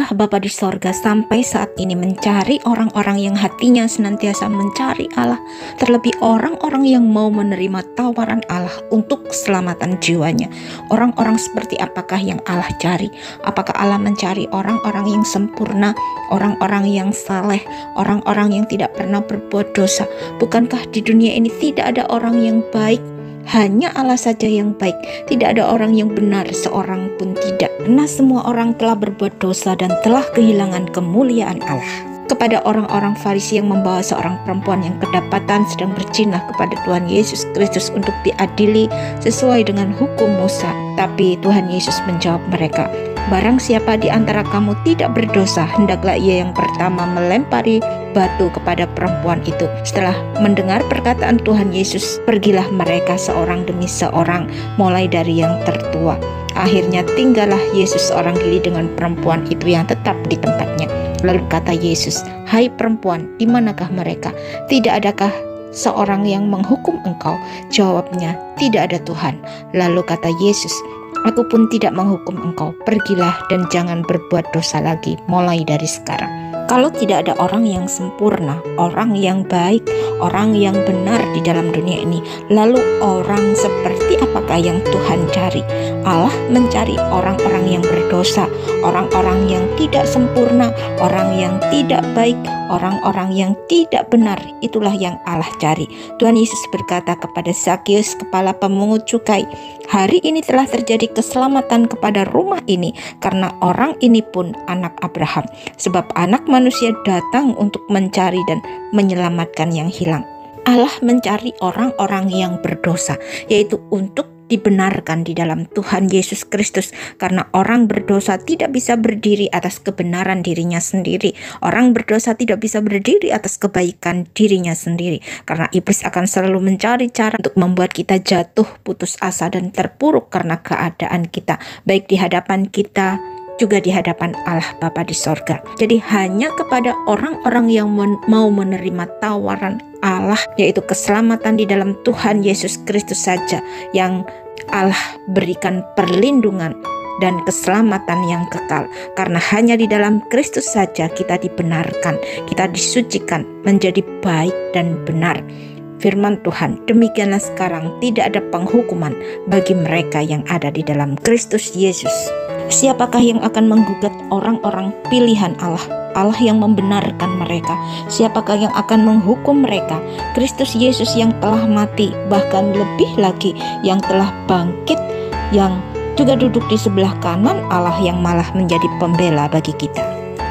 Allah Bapa di sorga sampai saat ini mencari orang-orang yang hatinya senantiasa mencari Allah, terlebih orang-orang yang mau menerima tawaran Allah untuk keselamatan jiwanya. Orang-orang seperti apakah yang Allah cari? Apakah Allah mencari orang-orang yang sempurna, orang-orang yang saleh, orang-orang yang tidak pernah berbuat dosa? Bukankah di dunia ini tidak ada orang yang baik? Hanya Allah saja yang baik. Tidak ada orang yang benar, seorang pun tidak. Karena semua orang telah berbuat dosa dan telah kehilangan kemuliaan Allah. Kepada orang-orang Farisi yang membawa seorang perempuan yang kedapatan sedang berzina kepada Tuhan Yesus Kristus untuk diadili sesuai dengan hukum Musa. Tapi Tuhan Yesus menjawab mereka, "Barang siapa di antara kamu tidak berdosa, hendaklah ia yang pertama melempari batu kepada perempuan itu." Setelah mendengar perkataan Tuhan Yesus, pergilah mereka seorang demi seorang, mulai dari yang tertua. Akhirnya tinggallah Yesus seorang diri dengan perempuan itu yang tetap di tempatnya. Lalu kata Yesus, "Hai perempuan, di manakah mereka? Tidak adakah seorang yang menghukum engkau?" Jawabnya, "Tidak ada Tuhan." Lalu kata Yesus, "Aku pun tidak menghukum engkau. Pergilah dan jangan berbuat dosa lagi mulai dari sekarang." Kalau tidak ada orang yang sempurna, orang yang baik, orang yang benar di dalam dunia ini, lalu orang seperti apakah yang Tuhan cari? Allah mencari orang-orang yang berdosa, orang-orang yang tidak sempurna, orang yang tidak baik, orang-orang yang tidak benar. Itulah yang Allah cari. Tuhan Yesus berkata kepada Zakheus, kepala pemungut cukai, "Hari ini telah terjadi keselamatan kepada rumah ini, karena orang ini pun anak Abraham. Sebab anak manusia datang untuk mencari dan menyelamatkan yang hilang." Allah mencari orang-orang yang berdosa, yaitu untuk dibenarkan di dalam Tuhan Yesus Kristus. Karena orang berdosa tidak bisa berdiri atas kebenaran dirinya sendiri. Orang berdosa tidak bisa berdiri atas kebaikan dirinya sendiri. Karena iblis akan selalu mencari cara untuk membuat kita jatuh, putus asa, dan terpuruk karena keadaan kita, baik di hadapan kita juga di hadapan Allah Bapa di sorga. Jadi hanya kepada orang-orang yang mau menerima tawaran Allah, yaitu keselamatan di dalam Tuhan Yesus Kristus saja, yang Allah berikan perlindungan dan keselamatan yang kekal. Karena hanya di dalam Kristus saja kita dibenarkan, kita disucikan menjadi baik dan benar. Firman Tuhan, "Demikianlah sekarang tidak ada penghukuman bagi mereka yang ada di dalam Kristus Yesus." Siapakah yang akan menggugat orang-orang pilihan Allah? Allah yang membenarkan mereka. Siapakah yang akan menghukum mereka? Kristus Yesus yang telah mati, bahkan lebih lagi yang telah bangkit, yang juga duduk di sebelah kanan Allah, yang malah menjadi pembela bagi kita.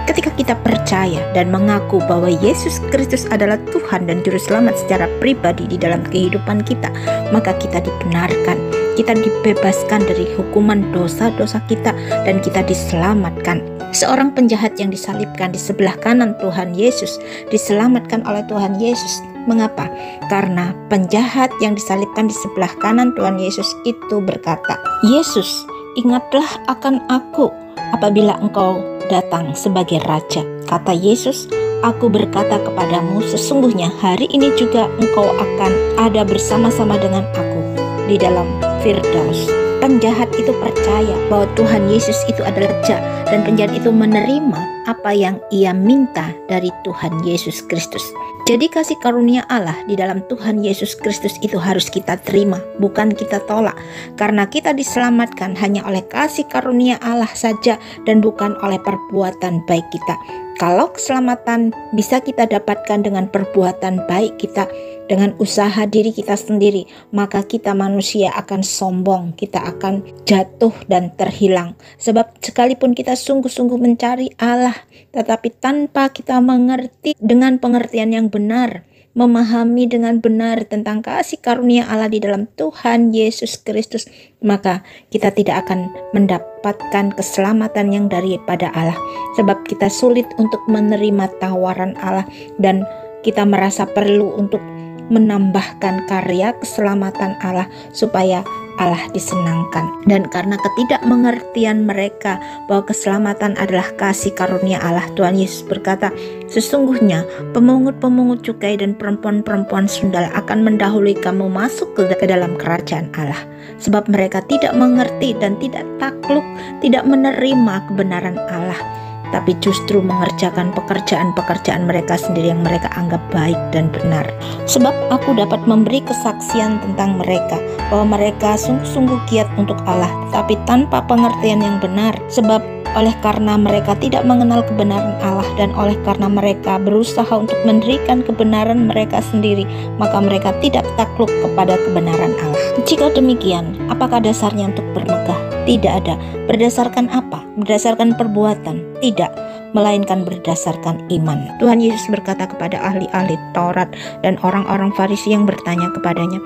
Ketika kita percaya dan mengaku bahwa Yesus Kristus adalah Tuhan dan Juru Selamat secara pribadi di dalam kehidupan kita, maka kita dibenarkan, kita dibebaskan dari hukuman dosa-dosa kita, dan kita diselamatkan. Seorang penjahat yang disalibkan di sebelah kanan Tuhan Yesus diselamatkan oleh Tuhan Yesus. Mengapa? Karena penjahat yang disalibkan di sebelah kanan Tuhan Yesus itu berkata, "Yesus, ingatlah akan aku apabila engkau datang sebagai raja." Kata Yesus, "Aku berkata kepadamu, sesungguhnya hari ini juga engkau akan ada bersama-sama dengan aku di dalam Firdaus." Penjahat itu percaya bahwa Tuhan Yesus itu adalah raja, dan penjahat itu menerima apa yang ia minta dari Tuhan Yesus Kristus. Jadi kasih karunia Allah di dalam Tuhan Yesus Kristus itu harus kita terima, bukan kita tolak. Karena kita diselamatkan hanya oleh kasih karunia Allah saja dan bukan oleh perbuatan baik kita. Kalau keselamatan bisa kita dapatkan dengan perbuatan baik kita, dengan usaha diri kita sendiri, maka kita manusia akan sombong, kita akan jatuh dan terhilang. Sebab sekalipun kita sungguh-sungguh mencari Allah, tetapi tanpa kita mengerti dengan pengertian yang benar, memahami dengan benar tentang kasih karunia Allah di dalam Tuhan Yesus Kristus, maka kita tidak akan mendapatkan keselamatan yang daripada Allah. Sebab kita sulit untuk menerima tawaran Allah, dan kita merasa perlu untuk menambahkan karya keselamatan Allah supaya Allah disenangkan. Dan karena ketidakmengertian mereka bahwa keselamatan adalah kasih karunia Allah, Tuhan Yesus berkata, "Sesungguhnya pemungut-pemungut cukai dan perempuan-perempuan sundal akan mendahului kamu masuk ke dalam kerajaan Allah." Sebab mereka tidak mengerti dan tidak takluk, tidak menerima kebenaran Allah. tapi justru mengerjakan pekerjaan-pekerjaan mereka sendiri yang mereka anggap baik dan benar. Sebab aku dapat memberi kesaksian tentang mereka, bahwa mereka sungguh-sungguh giat untuk Allah, tapi tanpa pengertian yang benar. Sebab oleh karena mereka tidak mengenal kebenaran Allah, dan oleh karena mereka berusaha untuk mendirikan kebenaran mereka sendiri, maka mereka tidak takluk kepada kebenaran Allah. Jika demikian, apakah dasarnya untuk bermegah? Tidak ada. Berdasarkan apa? Berdasarkan perbuatan? Tidak, melainkan berdasarkan iman. Tuhan Yesus berkata kepada ahli-ahli Taurat dan orang-orang Farisi yang bertanya kepadanya,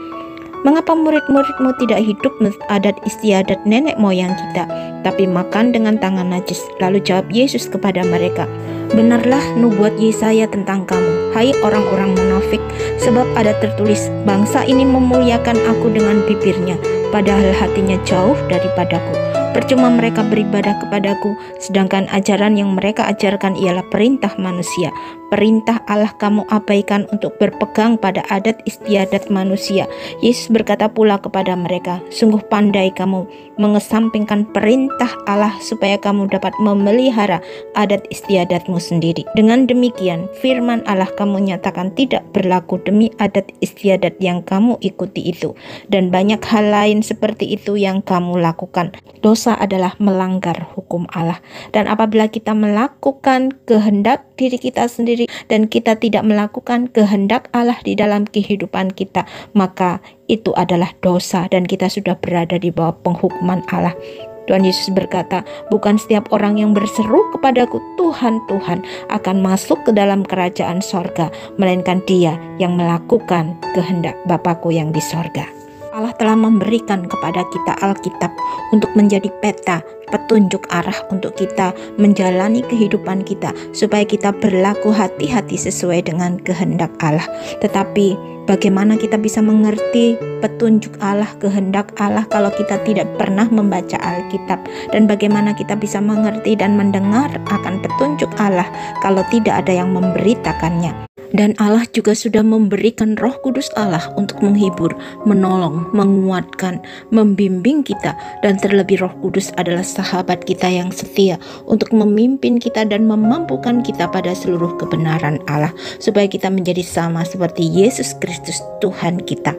"Mengapa murid-muridmu tidak hidup adat istiadat nenek moyang kita, tapi makan dengan tangan najis?" Lalu jawab Yesus kepada mereka, "Benarlah nubuat Yesaya tentang kamu, hai orang-orang munafik, sebab ada tertulis, bangsa ini memuliakan aku dengan bibirnya, padahal hatinya jauh daripadaku. Percuma mereka beribadah kepadaku, sedangkan ajaran yang mereka ajarkan ialah perintah manusia. Perintah Allah kamu abaikan untuk berpegang pada adat istiadat manusia." Yesus berkata pula kepada mereka, "Sungguh pandai kamu mengesampingkan perintah Allah supaya kamu dapat memelihara adat istiadatmu sendiri. Dengan demikian, firman Allah kamu nyatakan tidak berlaku demi adat istiadat yang kamu ikuti itu, dan banyak hal lain seperti itu yang kamu lakukan. Dosa adalah melanggar hukum Allah. Dan apabila kita melakukan kehendak diri kita sendiri dan kita tidak melakukan kehendak Allah di dalam kehidupan kita, maka itu adalah dosa dan kita sudah berada di bawah penghukuman Allah." Tuhan Yesus berkata, "Bukan setiap orang yang berseru kepadaku, Tuhan, Tuhan, akan masuk ke dalam kerajaan sorga, melainkan dia yang melakukan kehendak Bapa-Ku yang di sorga." Allah telah memberikan kepada kita Alkitab untuk menjadi peta, petunjuk arah untuk kita menjalani kehidupan kita, supaya kita berlaku hati-hati sesuai dengan kehendak Allah. Tetapi bagaimana kita bisa mengerti petunjuk Allah, kehendak Allah, kalau kita tidak pernah membaca Alkitab? Dan bagaimana kita bisa mengerti dan mendengar akan petunjuk Allah kalau tidak ada yang memberitakannya? Dan Allah juga sudah memberikan Roh Kudus Allah untuk menghibur, menolong, menguatkan, membimbing kita. Dan terlebih Roh Kudus adalah sahabat kita yang setia untuk memimpin kita dan memampukan kita pada seluruh kebenaran Allah, supaya kita menjadi sama seperti Yesus Kristus Tuhan kita.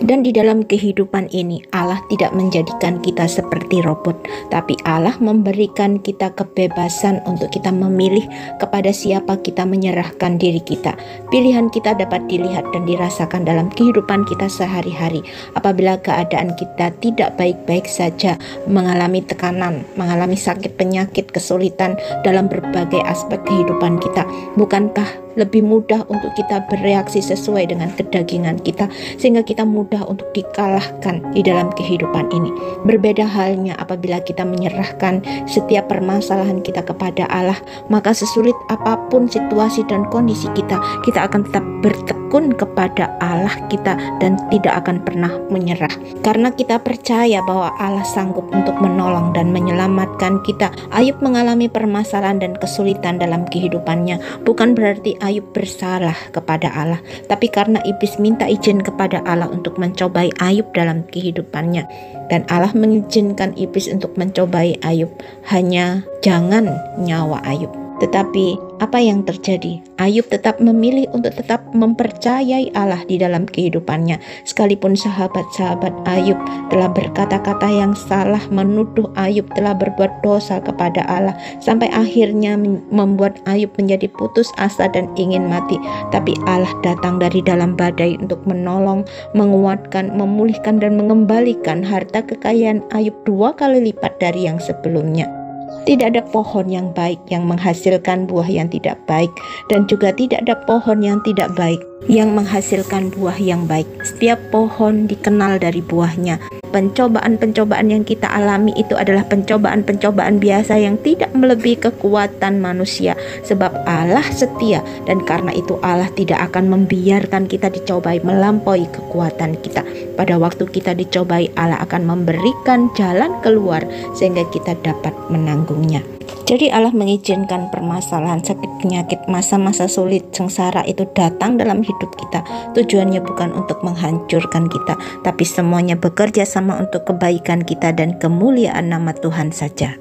Dan di dalam kehidupan ini Allah tidak menjadikan kita seperti robot, tapi Allah memberikan kita kebebasan untuk kita memilih kepada siapa kita menyerahkan diri kita. Pilihan kita dapat dilihat dan dirasakan dalam kehidupan kita sehari-hari. Apabila keadaan kita tidak baik-baik saja, mengalami tekanan, mengalami sakit, penyakit, kesulitan dalam berbagai aspek kehidupan kita, bukankah lebih mudah untuk kita bereaksi sesuai dengan kedagingan kita, sehingga kita mudah untuk dikalahkan di dalam kehidupan ini? Berbeda halnya apabila kita menyerahkan setiap permasalahan kita kepada Allah, maka sesulit apapun situasi dan kondisi kita, kita akan tetap bertekun kepada Allah kita dan tidak akan pernah menyerah. Karena kita percaya bahwa Allah sanggup untuk menolong dan menyelamatkan kita. Ayub mengalami permasalahan dan kesulitan dalam kehidupannya, bukan berarti Ayub bersalah kepada Allah, tapi karena iblis minta izin kepada Allah untuk mencobai Ayub dalam kehidupannya. Dan Allah mengizinkan iblis untuk mencobai Ayub, hanya jangan nyawa Ayub. Tetapi apa yang terjadi? Ayub tetap memilih untuk tetap mempercayai Allah di dalam kehidupannya. Sekalipun sahabat-sahabat Ayub telah berkata-kata yang salah, menuduh Ayub telah berbuat dosa kepada Allah, sampai akhirnya membuat Ayub menjadi putus asa dan ingin mati. Tapi Allah datang dari dalam badai untuk menolong, menguatkan, memulihkan dan mengembalikan harta kekayaan Ayub 2 kali lipat dari yang sebelumnya. Tidak ada pohon yang baik yang menghasilkan buah yang tidak baik, dan juga tidak ada pohon yang tidak baik yang menghasilkan buah yang baik. Setiap pohon dikenal dari buahnya. Pencobaan-pencobaan yang kita alami itu adalah pencobaan-pencobaan biasa yang tidak melebihi kekuatan manusia, sebab Allah setia, dan karena itu Allah tidak akan membiarkan kita dicobai melampaui kekuatan kita. Pada waktu kita dicobai, Allah akan memberikan jalan keluar sehingga kita dapat menanggungnya. Jadi Allah mengizinkan permasalahan, sakit, penyakit, masa-masa sulit, sengsara itu datang dalam hidup kita. Tujuannya bukan untuk menghancurkan kita, tapi semuanya bekerja sama untuk kebaikan kita dan kemuliaan nama Tuhan saja.